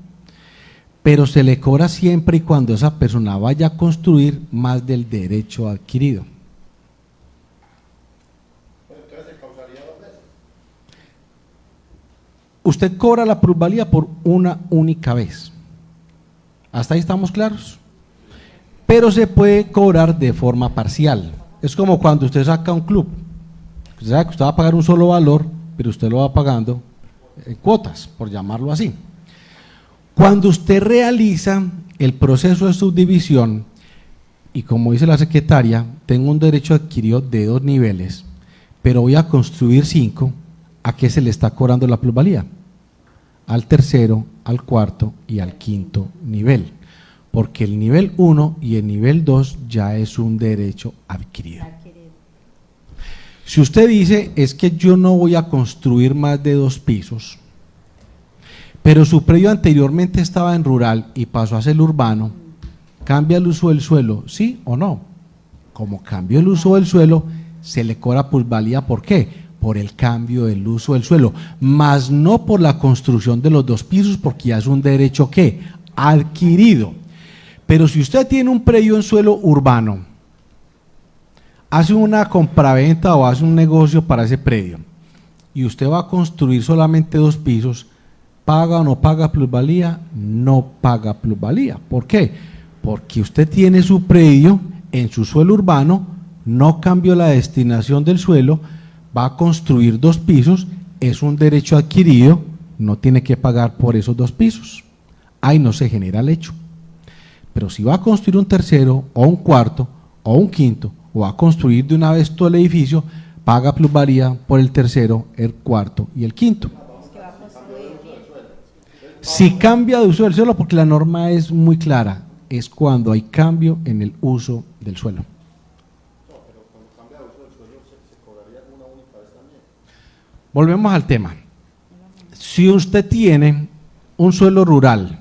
[SPEAKER 6] pero se le cobra siempre y cuando esa persona vaya a construir más del derecho adquirido. Usted cobra la plusvalía por una única vez, hasta ahí estamos claros, pero se puede cobrar de forma parcial. Es como cuando usted saca un club, usted sabe que usted va a pagar un solo valor, pero usted lo va pagando en cuotas, por llamarlo así. Cuando usted realiza el proceso de subdivisión, y como dice la secretaria, tengo un derecho adquirido de 2 niveles, pero voy a construir 5, ¿a qué se le está cobrando la plusvalía? Al tercero, al cuarto y al quinto nivel, porque el nivel 1 y el nivel 2 ya es un derecho adquirido. Si usted dice, es que yo no voy a construir más de 2 pisos, pero su predio anteriormente estaba en rural y pasó a ser urbano, ¿cambia el uso del suelo? ¿Sí o no? Como cambió el uso del suelo, se le cobra plusvalía, ¿por qué? Por el cambio del uso del suelo, más no por la construcción de los 2 pisos, porque ya es un derecho ¿qué? Adquirido. Pero si usted tiene un predio en suelo urbano, hace una compraventa o hace un negocio para ese predio y usted va a construir solamente 2 pisos, ¿paga o no paga plusvalía? No paga plusvalía. ¿Por qué? Porque usted tiene su predio en su suelo urbano, no cambió la destinación del suelo, va a construir 2 pisos, es un derecho adquirido, no tiene que pagar por esos 2 pisos. Ahí no se genera el hecho. Pero si va a construir un tercero o un cuarto o un quinto, o va a construir de una vez todo el edificio, paga plusvalía por el tercero, el cuarto y el quinto. Si cambia de uso del suelo, porque la norma es muy clara, es cuando hay cambio en el uso del suelo. Volvemos al tema. Si usted tiene un suelo rural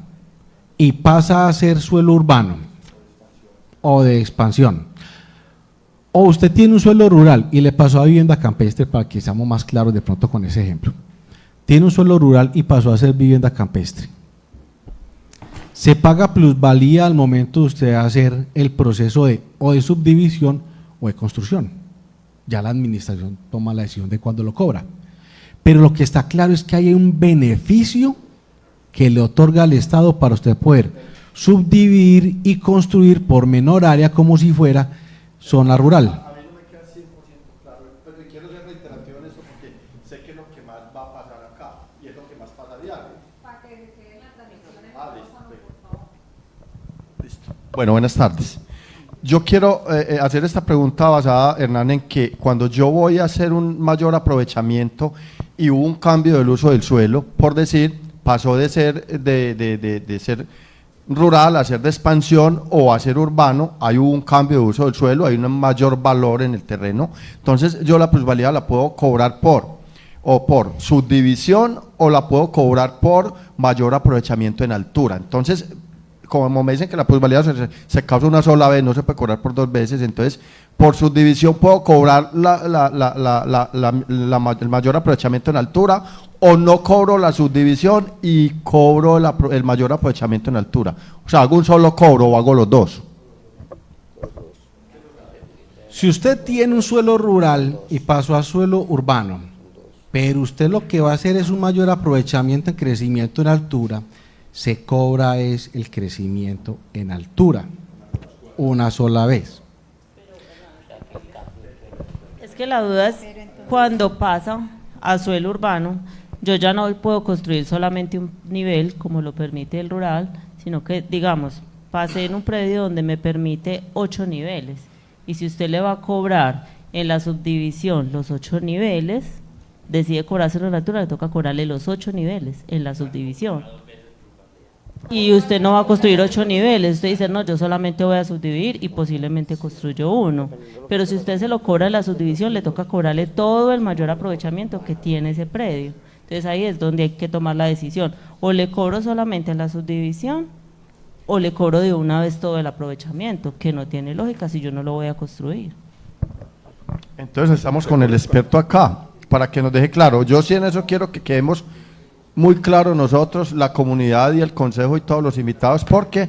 [SPEAKER 6] y pasa a ser suelo urbano o de expansión, o usted tiene un suelo rural y le pasó a vivienda campestre, para que seamos más claros de pronto con ese ejemplo, tiene un suelo rural y pasó a ser vivienda campestre, se paga plusvalía al momento de usted hacer el proceso de o de subdivisión o de construcción. Ya la administración toma la decisión de cuándo lo cobra. Pero lo que está claro es que hay un beneficio que le otorga al Estado para usted poder subdividir y construir por menor área como si fuera zona rural.
[SPEAKER 7] A mí no me queda 100% claro, pero quiero ser reiterativo en eso porque sé que es lo que más va a pasar acá y es lo que más pasa a diario. Para que se quede en la transmisión. Listo. Bueno, buenas tardes. Yo quiero hacer esta pregunta basada, Hernán, en que cuando yo voy a hacer un mayor aprovechamiento y hubo un cambio del uso del suelo, por decir, pasó de ser de ser rural a ser de expansión o a ser urbano, hay un cambio de uso del suelo, hay un mayor valor en el terreno, entonces yo la plusvalía la puedo cobrar por subdivisión o la puedo cobrar por mayor aprovechamiento en altura. Entonces, como me dicen que la plusvalía se causa una sola vez, no se puede cobrar por dos veces, entonces por subdivisión puedo cobrar el mayor aprovechamiento en altura, o no cobro la subdivisión y cobro el mayor aprovechamiento en altura. O sea, hago un solo cobro o hago los dos.
[SPEAKER 6] Si usted tiene un suelo rural y pasó a suelo urbano, pero usted lo que va a hacer es un mayor aprovechamiento en crecimiento en altura, se cobra es el crecimiento en altura, una sola vez.
[SPEAKER 5] Es que la duda es cuando pasa a suelo urbano, yo ya no puedo construir solamente un nivel como lo permite el rural, sino que, digamos, pasé en un predio donde me permite 8 niveles, y si usted le va a cobrar en la subdivisión los 8 niveles, decide cobrárselo en altura, le toca cobrarle los 8 niveles en la subdivisión. Y usted no va a construir 8 niveles, usted dice, no, yo solamente voy a subdividir y posiblemente construyo uno. Pero si usted se lo cobra en la subdivisión, le toca cobrarle todo el mayor aprovechamiento que tiene ese predio. Entonces ahí es donde hay que tomar la decisión, o le cobro solamente en la subdivisión, o le cobro de una vez todo el aprovechamiento, que no tiene lógica si yo no lo voy a construir.
[SPEAKER 7] Entonces estamos con el experto acá, para que nos deje claro. Yo sí en eso quiero que quedemos muy claro nosotros, la comunidad y el consejo y todos los invitados, porque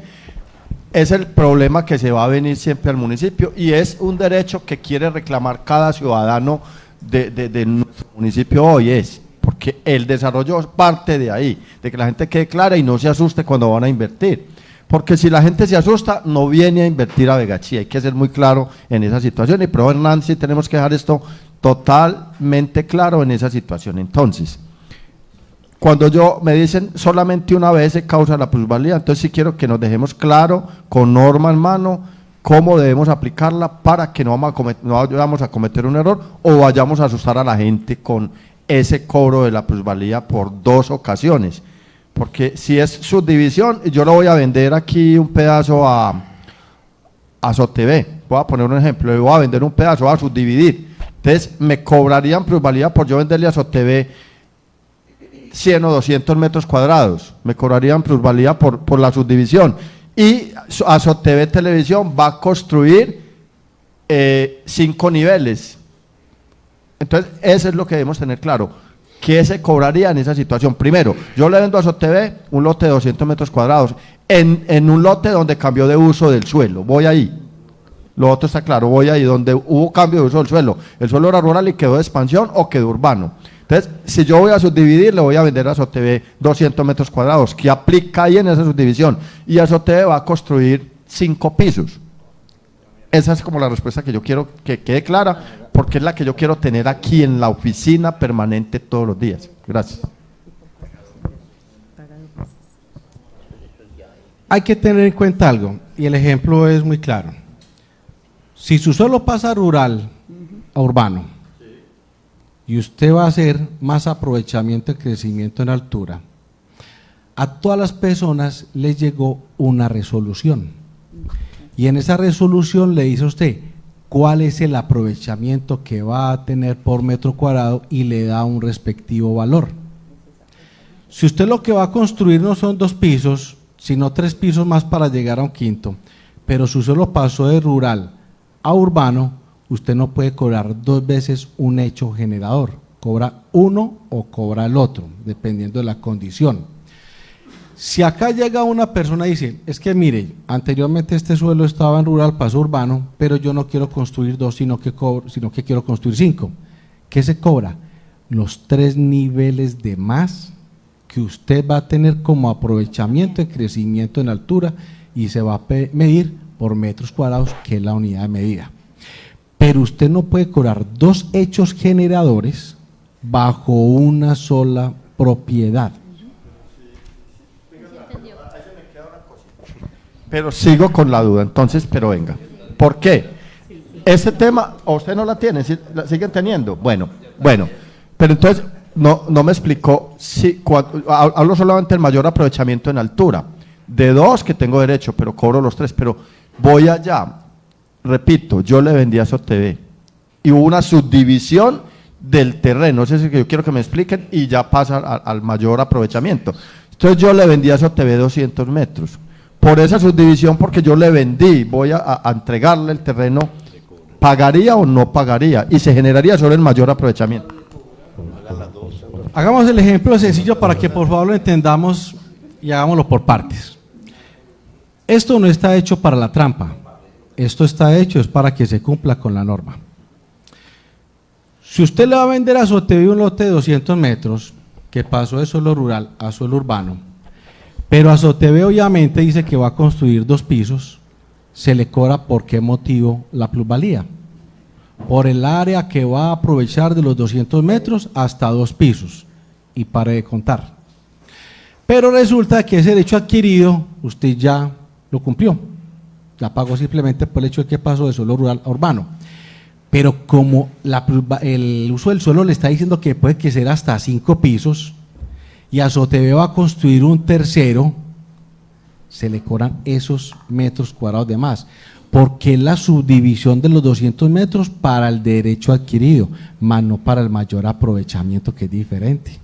[SPEAKER 7] es el problema que se va a venir siempre al municipio y es un derecho que quiere reclamar cada ciudadano de nuestro municipio hoy, porque el desarrollo parte de ahí, de que la gente quede clara y no se asuste cuando van a invertir, porque si la gente se asusta no viene a invertir a Vegachí, hay que ser muy claro en esa situación y pero Hernán, sí tenemos que dejar esto totalmente claro en esa situación. Entonces, cuando me dicen solamente una vez se causa la plusvalía, entonces sí quiero que nos dejemos claro, con norma en mano, cómo debemos aplicarla para que no vayamos a cometer un error o vayamos a asustar a la gente con ese cobro de la plusvalía por 2 ocasiones. Porque si es subdivisión, yo lo voy a vender aquí un pedazo a SOTV, voy a poner un ejemplo, le voy a vender un pedazo, voy a subdividir, entonces me cobrarían plusvalía por yo venderle a SOTV 100 o 200 metros cuadrados, me cobrarían plusvalía por la subdivisión, y a SOTV Televisión va a construir 5 niveles. Entonces eso es lo que debemos tener claro, ¿qué se cobraría en esa situación? Primero, yo le vendo a SOTV un lote de 200 metros cuadrados, en un lote donde cambió de uso del suelo, voy ahí, lo otro está claro, voy ahí donde hubo cambio de uso del suelo, el suelo era rural y quedó de expansión o quedó urbano. Entonces, si yo voy a subdividir, le voy a vender a SOTV 200 metros cuadrados, ¿qué aplica ahí en esa subdivisión? Y a SOTV va a construir 5 pisos. Esa es como la respuesta que yo quiero que quede clara, porque es la que yo quiero tener aquí en la oficina permanente todos los días. Gracias.
[SPEAKER 6] Hay que tener en cuenta algo, y el ejemplo es muy claro. Si su suelo pasa rural a urbano, y usted va a hacer más aprovechamiento y crecimiento en altura, a todas las personas les llegó una resolución Y en esa resolución le dice a usted cuál es el aprovechamiento que va a tener por metro cuadrado y le da un respectivo valor. Si usted lo que va a construir no son 2 pisos, sino 3 pisos más para llegar a un quinto, pero si usted lo pasó de rural a urbano, usted no puede cobrar 2 veces un hecho generador, cobra uno o cobra el otro, dependiendo de la condición. Si acá llega una persona y dice, es que mire, anteriormente este suelo estaba en rural, pasó a urbano, pero yo no quiero construir 2, sino que quiero construir 5. ¿Qué se cobra? Los 3 niveles de más que usted va a tener como aprovechamiento de crecimiento en altura y se va a medir por metros cuadrados, que es la unidad de medida. Pero usted no puede cobrar 2 hechos generadores bajo una sola propiedad.
[SPEAKER 7] Pero sigo con la duda, entonces, pero venga. ¿Por qué? Ese tema, ¿o usted no la tiene? ¿La siguen teniendo? Bueno. Pero entonces, no me explicó, hablo solamente del mayor aprovechamiento en altura. De 2 que tengo derecho, pero cobro los 3, pero voy allá. Repito, yo le vendí a SOTV y hubo una subdivisión del terreno, ese es el que yo quiero que me expliquen, y ya pasa al mayor aprovechamiento. Entonces yo le vendí a SOTV 200 metros. Por esa subdivisión, porque yo le vendí, voy a entregarle el terreno, ¿pagaría o no pagaría? Y se generaría solo el mayor aprovechamiento.
[SPEAKER 6] Hagamos el ejemplo sencillo para que por favor lo entendamos y hagámoslo por partes. Esto no está hecho para la trampa, esto está hecho es para que se cumpla con la norma. Si usted le va a vender a SOTV un lote de 200 metros, que pasó de suelo rural a suelo urbano, pero a SOTV obviamente dice que va a construir 2 pisos, se le cobra ¿por qué motivo la plusvalía? Por el área que va a aprovechar de los 200 metros hasta 2 pisos, y pare de contar. Pero resulta que ese derecho adquirido usted ya lo cumplió, la pagó simplemente por el hecho de que pasó de suelo rural a urbano. Pero como el uso del suelo le está diciendo que puede crecer hasta 5 pisos, y a SOTV va a construir un tercero, se le cobran esos metros cuadrados de más, porque es la subdivisión de los 200 metros para el derecho adquirido, más no para el mayor aprovechamiento, que es diferente.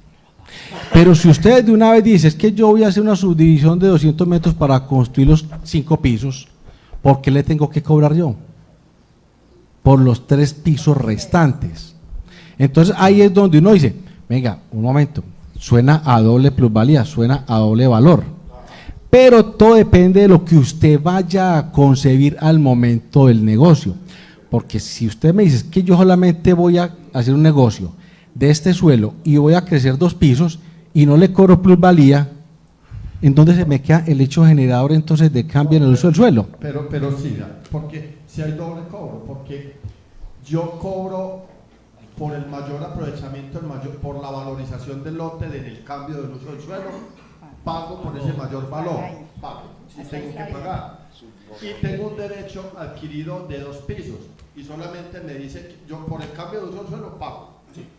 [SPEAKER 6] Pero si usted de una vez dice, es que yo voy a hacer una subdivisión de 200 metros para construir los 5 pisos, ¿por qué le tengo que cobrar yo? Por los 3 pisos restantes. Entonces ahí es donde uno dice, venga, un momento, suena a doble plusvalía, suena a doble valor, pero todo depende de lo que usted vaya a concebir al momento del negocio, porque si usted me dice que yo solamente voy a hacer un negocio de este suelo y voy a crecer 2 pisos y no le cobro plusvalía, ¿en dónde se me queda el hecho generador entonces de cambio en el uso del suelo?
[SPEAKER 7] Pero siga, porque si hay doble cobro, porque yo cobro por el mayor aprovechamiento, por la valorización del lote en el cambio del uso del suelo, pago por ese mayor valor, pago, y tengo que pagar. Y tengo un derecho adquirido de 2 pisos, y solamente me dice que yo por el cambio de uso del suelo pago.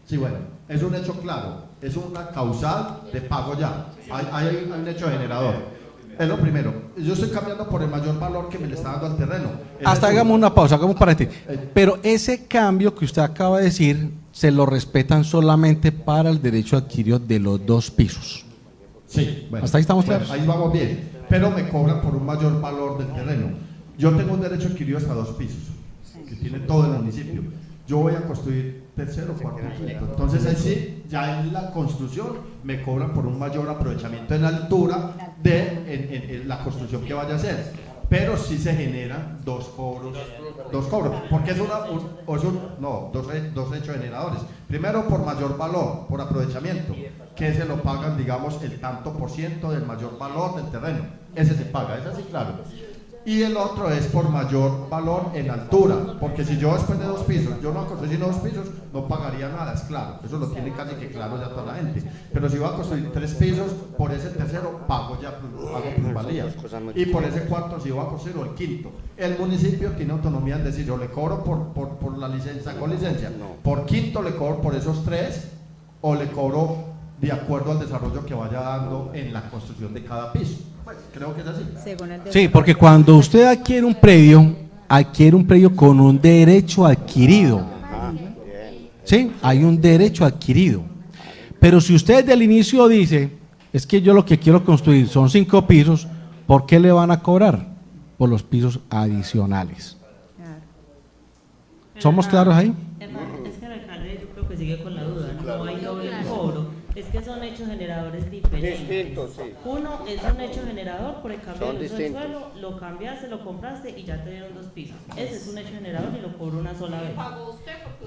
[SPEAKER 7] Sí, bueno, es un hecho claro, es una causal de pago ya, hay un hecho generador. Es lo primero, yo estoy cambiando por el mayor valor que me le está dando al terreno.
[SPEAKER 6] Hasta hagamos una pausa, hagamos un paréntesis. Pero ese cambio que usted acaba de decir, se lo respetan solamente para el derecho adquirido de los 2 pisos.
[SPEAKER 7] Sí, bueno.
[SPEAKER 6] ¿Hasta ahí estamos claros?
[SPEAKER 7] Ahí vamos bien, pero me cobran por un mayor valor del terreno. Yo tengo un derecho adquirido hasta 2 pisos, que tiene todo el municipio. Yo voy a construir tercero, cuarto, quinto. Entonces ahí sí, ya en la construcción me cobran por un mayor aprovechamiento en altura de en la construcción que vaya a hacer. Pero sí se generan 2 cobros, porque es dos hechos generadores. Primero por mayor valor, por aprovechamiento, que se lo pagan, digamos, el tanto por ciento del mayor valor del terreno. Ese se paga, es así claro. Y el otro es por mayor valor en altura, porque si yo después de 2 pisos, yo no construyo 2 pisos, no pagaría nada, es claro, eso lo tiene casi que claro ya toda la gente. Pero si voy a construir 3 pisos, por ese tercero pago plusvalía. Y por ese cuarto, si voy a construir el quinto. El municipio tiene autonomía en decir, yo le cobro por la licencia, con licencia. Por quinto le cobro por esos 3, o le cobro de acuerdo al desarrollo que vaya dando en la construcción de cada piso. Pues creo que es así.
[SPEAKER 4] Según el
[SPEAKER 6] Sí, porque cuando usted adquiere un predio con un derecho adquirido. Sí, hay un derecho adquirido. Pero si usted desde el inicio dice, es que yo lo que quiero construir son 5 pisos, ¿por qué le van a cobrar? Por los pisos adicionales. ¿Somos claros ahí?
[SPEAKER 5] Es que el alcalde yo creo que sigue con la duda, no hay doble cobro. Es que son hechos generadores diferentes.
[SPEAKER 8] Distintos, sí.
[SPEAKER 5] Uno es un hecho generador por el cambio
[SPEAKER 8] Son
[SPEAKER 5] del uso del
[SPEAKER 8] distintos.
[SPEAKER 5] suelo, lo cambiaste, lo compraste y ya te dieron 2 pisos. Ese es un hecho generador y lo cobro una sola vez.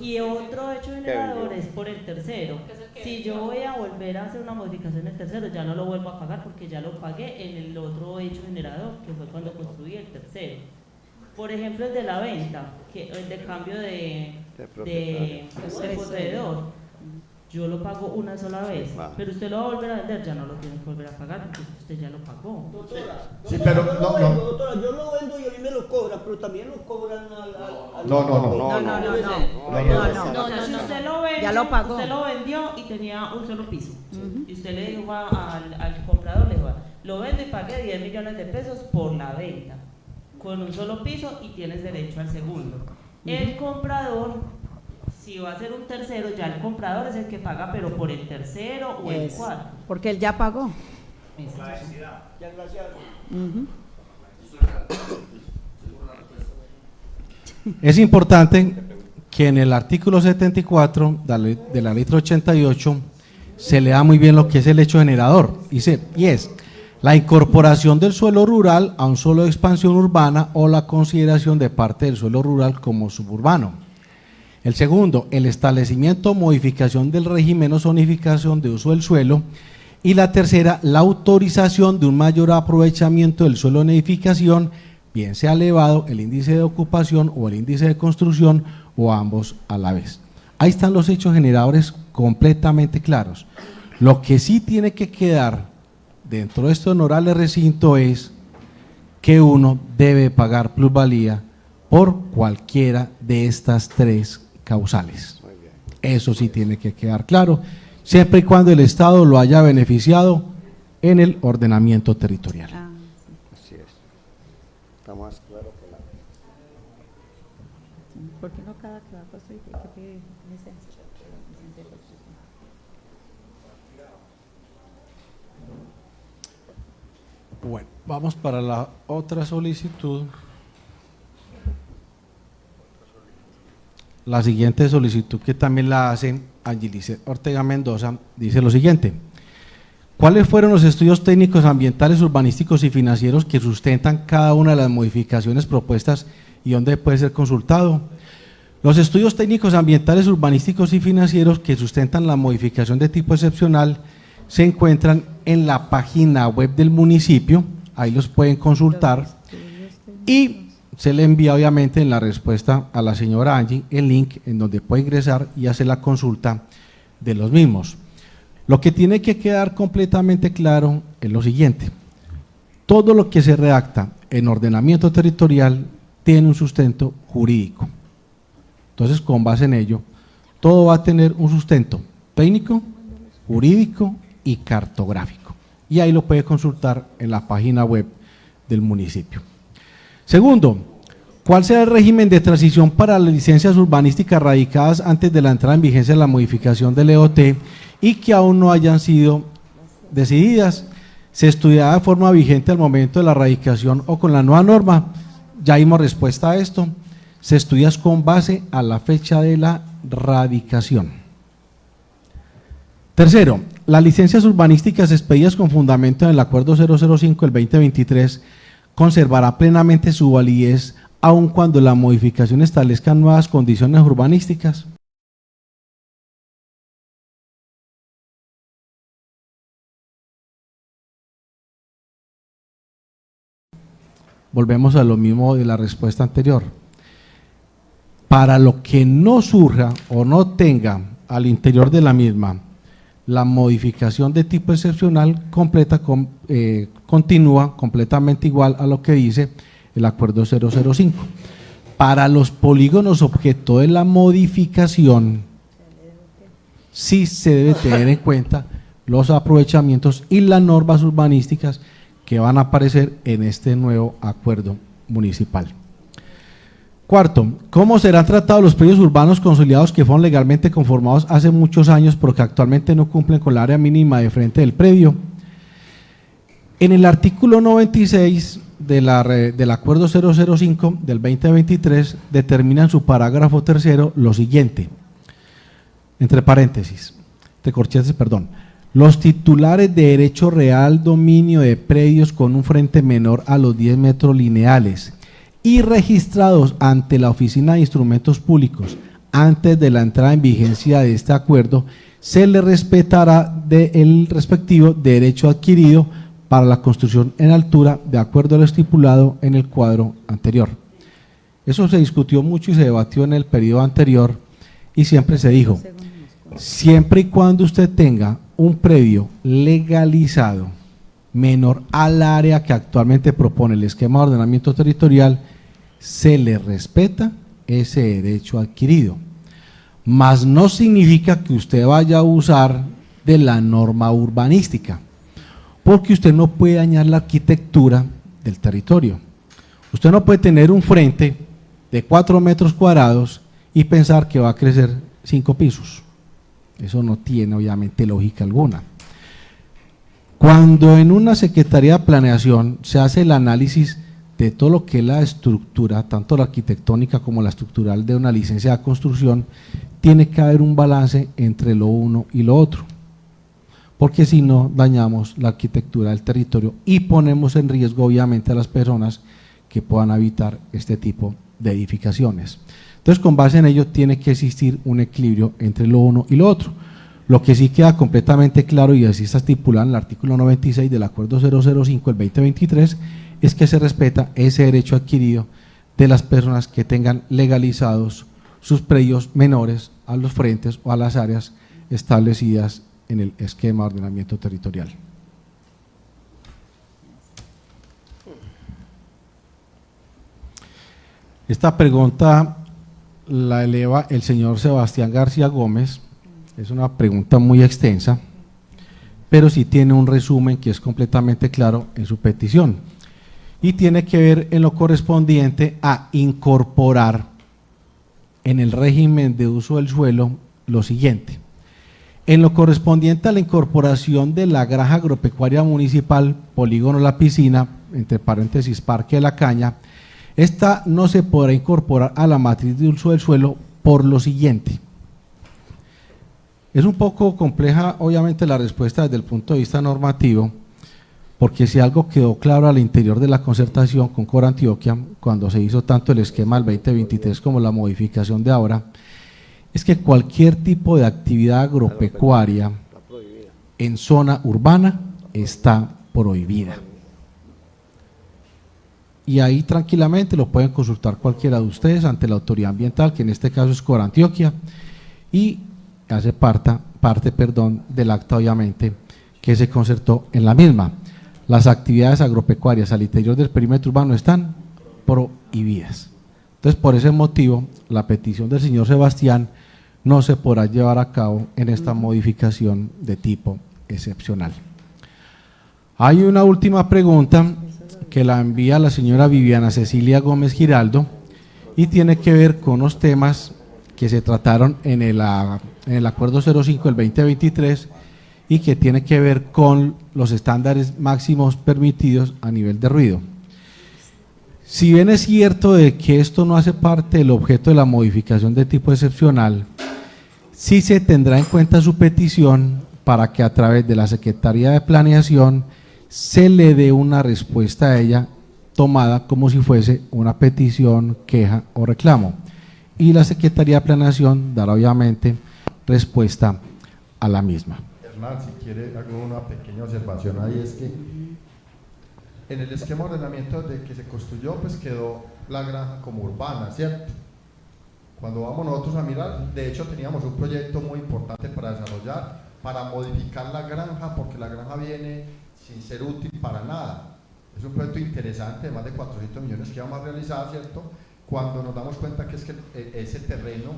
[SPEAKER 5] Y otro hecho generador es por el tercero. Si yo voy a volver a hacer una modificación del tercero, ya no lo vuelvo a pagar porque ya lo pagué en el otro hecho generador, que fue cuando construí el tercero. Por ejemplo, el de la venta, el de cambio de poseedor. Yo lo pago una sola vez, pero usted lo va a volver a vender, ya no lo tiene que volver a pagar porque usted ya lo pagó.
[SPEAKER 7] Sí, pero no.
[SPEAKER 1] Doctora, yo lo vendo y a mí me lo cobran, pero también lo cobran al
[SPEAKER 7] No.
[SPEAKER 5] No, si usted lo vende,
[SPEAKER 4] Ya lo pagó.
[SPEAKER 5] usted lo vendió y tenía un solo piso. Y usted le dijo al comprador, le dijo, lo vendo y pagué 10 millones de pesos por la venta, con un solo piso y tienes derecho al segundo. El comprador, si va a ser un tercero, ya el comprador es el que paga, pero por el tercero o el cuarto.
[SPEAKER 4] Porque él ya pagó.
[SPEAKER 1] Ya, gracias.
[SPEAKER 6] Es importante que en el artículo 74 de la ley 88 se lea muy bien lo que es el hecho generador. Dice, y es la incorporación del suelo rural a un suelo de expansión urbana o la consideración de parte del suelo rural como suburbano. El segundo, el establecimiento o modificación del régimen o zonificación de uso del suelo. Y la tercera, la autorización de un mayor aprovechamiento del suelo en edificación, bien sea elevado el índice de ocupación o el índice de construcción o ambos a la vez. Ahí están los hechos generadores completamente claros. Lo que sí tiene que quedar dentro de este honorable recinto es que uno debe pagar plusvalía por cualquiera de estas 3 causales. Eso sí tiene que quedar claro, siempre y cuando el Estado lo haya beneficiado en el ordenamiento territorial.
[SPEAKER 8] Así es. Está más claro que la...
[SPEAKER 4] ¿Por qué no cada que va a construir tiene que pedir licencia? Licencia de construcción.
[SPEAKER 6] Bueno, vamos para la otra solicitud. La siguiente solicitud, que también la hace Angelice Ortega Mendoza, dice lo siguiente: ¿cuáles fueron los estudios técnicos ambientales, urbanísticos y financieros que sustentan cada una de las modificaciones propuestas y dónde puede ser consultado? Los estudios técnicos ambientales, urbanísticos y financieros que sustentan la modificación de tipo excepcional se encuentran en la página web del municipio, ahí los pueden consultar, y se le envía obviamente en la respuesta a la señora Angie el link en donde puede ingresar y hacer la consulta de los mismos. Lo que tiene que quedar completamente claro es lo siguiente: todo lo que se redacta en ordenamiento territorial tiene un sustento jurídico. Entonces, con base en ello, todo va a tener un sustento técnico, jurídico y cartográfico. Y ahí lo puede consultar en la página web del municipio. Segundo, ¿cuál será el régimen de transición para las licencias urbanísticas radicadas antes de la entrada en vigencia de la modificación del EOT y que aún no hayan sido decididas? ¿Se estudiará de forma vigente al momento de la radicación o con la nueva norma? Ya dimos respuesta a esto. Se estudia con base a la fecha de la radicación. Tercero, las licencias urbanísticas expedidas con fundamento en el Acuerdo 005 del 2023 conservará plenamente su validez aun cuando la modificación establezca nuevas condiciones urbanísticas. Volvemos a lo mismo de la respuesta anterior. Para lo que no surja o no tenga al interior de la misma la modificación de tipo excepcional continúa completamente igual a lo que dice el Acuerdo 005. Para los polígonos objeto de la modificación, sí se debe tener en cuenta los aprovechamientos y las normas urbanísticas que van a aparecer en este nuevo acuerdo municipal. Cuarto, ¿cómo serán tratados los predios urbanos consolidados que fueron legalmente conformados hace muchos años pero que actualmente no cumplen con la área mínima de frente del predio? En el artículo 96 del acuerdo 005 del 2023 determina en su parágrafo tercero lo siguiente, entre paréntesis, entre corchetes, perdón: los titulares de derecho real dominio de predios con un frente menor a los 10 metros lineales y registrados ante la Oficina de Instrumentos Públicos antes de la entrada en vigencia de este acuerdo, se le respetará el respectivo derecho adquirido para la construcción en altura de acuerdo a lo estipulado en el cuadro anterior. Eso se discutió mucho y se debatió en el periodo anterior y siempre se dijo, siempre y cuando usted tenga un predio legalizado menor al área que actualmente propone el esquema de ordenamiento territorial, se le respeta ese derecho adquirido. Mas no significa que usted vaya a abusar de la norma urbanística, porque usted no puede dañar la arquitectura del territorio. Usted no puede tener un frente de 4 metros cuadrados y pensar que va a crecer 5 pisos. Eso no tiene obviamente lógica alguna. Cuando en una Secretaría de Planeación se hace el análisis de todo lo que es la estructura, tanto la arquitectónica como la estructural de una licencia de construcción, tiene que haber un balance entre lo uno y lo otro, porque si no dañamos la arquitectura del territorio y ponemos en riesgo obviamente a las personas que puedan habitar este tipo de edificaciones. Entonces, con base en ello tiene que existir un equilibrio entre lo uno y lo otro. Lo que sí queda completamente claro, y así está estipulado en el artículo 96 del acuerdo 005 del 2023, es que se respeta ese derecho adquirido de las personas que tengan legalizados sus predios menores a los frentes o a las áreas establecidas en el esquema de ordenamiento territorial. Esta pregunta la eleva el señor Sebastián García Gómez. Es una pregunta muy extensa, pero sí tiene un resumen que es completamente claro en su petición y tiene que ver en lo correspondiente a incorporar en el régimen de uso del suelo lo siguiente. En lo correspondiente a la incorporación de la granja agropecuaria municipal, polígono La Piscina, entre paréntesis Parque de la Caña, esta no se podrá incorporar a la matriz de uso del suelo por lo siguiente. Es un poco compleja obviamente la respuesta desde el punto de vista normativo, porque si algo quedó claro al interior de la concertación con Corantioquia, cuando se hizo tanto el esquema del 2023 como la modificación de ahora, es que cualquier tipo de actividad agropecuaria en zona urbana está prohibida. Y ahí tranquilamente lo pueden consultar cualquiera de ustedes ante la autoridad ambiental, que en este caso es Corantioquia, y hace parte del acta obviamente que se concertó en la misma. Las actividades agropecuarias al interior del perímetro urbano están prohibidas. Entonces, por ese motivo, la petición del señor Sebastián no se podrá llevar a cabo en esta modificación de tipo excepcional. Hay una última pregunta que la envía la señora Viviana Cecilia Gómez Giraldo y tiene que ver con los temas que se trataron en el acuerdo 05 del 2023 y que tiene que ver con los estándares máximos permitidos a nivel de ruido. Si bien es cierto de que esto no hace parte del objeto de la modificación de tipo excepcional, sí se tendrá en cuenta su petición para que a través de la Secretaría de Planeación se le dé una respuesta a ella tomada como si fuese una petición, queja o reclamo. Y la Secretaría de Planeación dará obviamente respuesta a la misma.
[SPEAKER 7] Hernán, si quiere hago una pequeña observación ahí, es que en el esquema de ordenamiento de que se construyó, pues quedó la granja como urbana, ¿cierto? Cuando vamos nosotros a mirar, de hecho teníamos un proyecto muy importante para desarrollar, para modificar la granja, porque la granja viene sin ser útil para nada. Es un proyecto interesante de más de 400 millones que vamos a realizar, ¿cierto? Cuando nos damos cuenta que es que ese terreno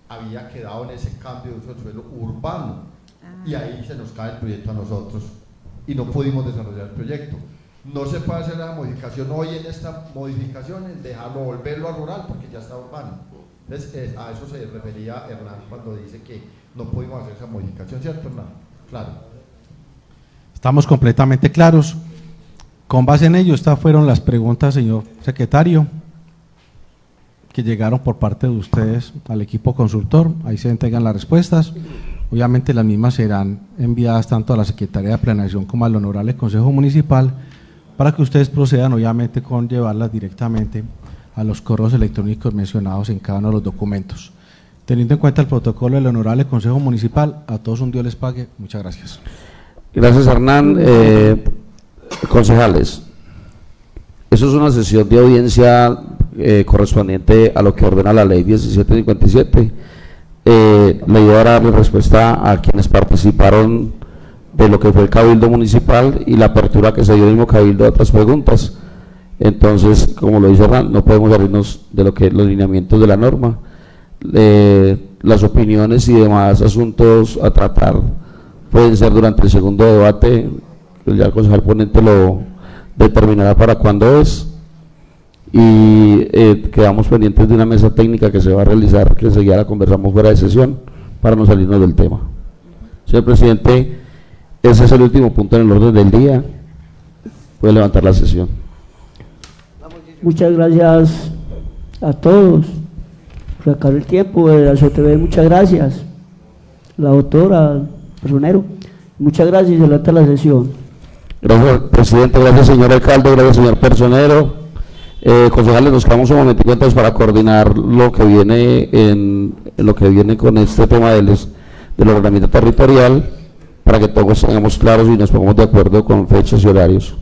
[SPEAKER 7] había quedado en ese cambio de uso del suelo urbano y ahí se nos cae el proyecto a nosotros y no pudimos desarrollar el proyecto. No se puede hacer la modificación hoy en esta modificación, en dejarlo, volverlo a rural porque ya está urbano. Entonces, a eso se refería Hernán cuando dice que no pudimos hacer esa modificación, ¿cierto, Hernán? Claro.
[SPEAKER 6] Estamos completamente claros. Con base en ello, estas fueron las preguntas, señor secretario, que llegaron por parte de ustedes al equipo consultor. Ahí se entregan las respuestas. Obviamente las mismas serán enviadas tanto a la Secretaría de Planeación como al Honorable Consejo Municipal para que ustedes procedan obviamente con llevarlas directamente a los correos electrónicos mencionados en cada uno de los documentos. Teniendo en cuenta el protocolo del Honorable Consejo Municipal, a todos un Dios les pague. Muchas gracias.
[SPEAKER 2] Gracias, Hernán. Concejales, eso es una sesión de audiencia correspondiente a lo que ordena la ley 1757. Le iba a darle respuesta a quienes participaron de lo que fue el Cabildo Municipal y la apertura que se dio el mismo Cabildo a otras preguntas. Entonces, como lo dice Hernán, no podemos salirnos de lo que los lineamientos de la norma. Las opiniones y demás asuntos a tratar pueden ser durante el segundo debate, ya el concejal ponente lo determinará para cuándo es, y quedamos pendientes de una mesa técnica que se va a realizar, que enseguida la conversamos fuera de sesión para no salirnos del tema. Señor presidente, ese es el último punto en el orden del día. Puede levantar la sesión.
[SPEAKER 1] Muchas gracias a todos por sacar el tiempo de la CTV, muchas gracias. La doctora Personero, muchas gracias y se levanta la sesión.
[SPEAKER 2] Gracias, presidente. Gracias, señor alcalde. Gracias, señor Personero. Concejales, nos quedamos un momentico entonces para coordinar lo que viene con este tema del ordenamiento territorial, para que todos tengamos claros y nos pongamos de acuerdo con fechas y horarios.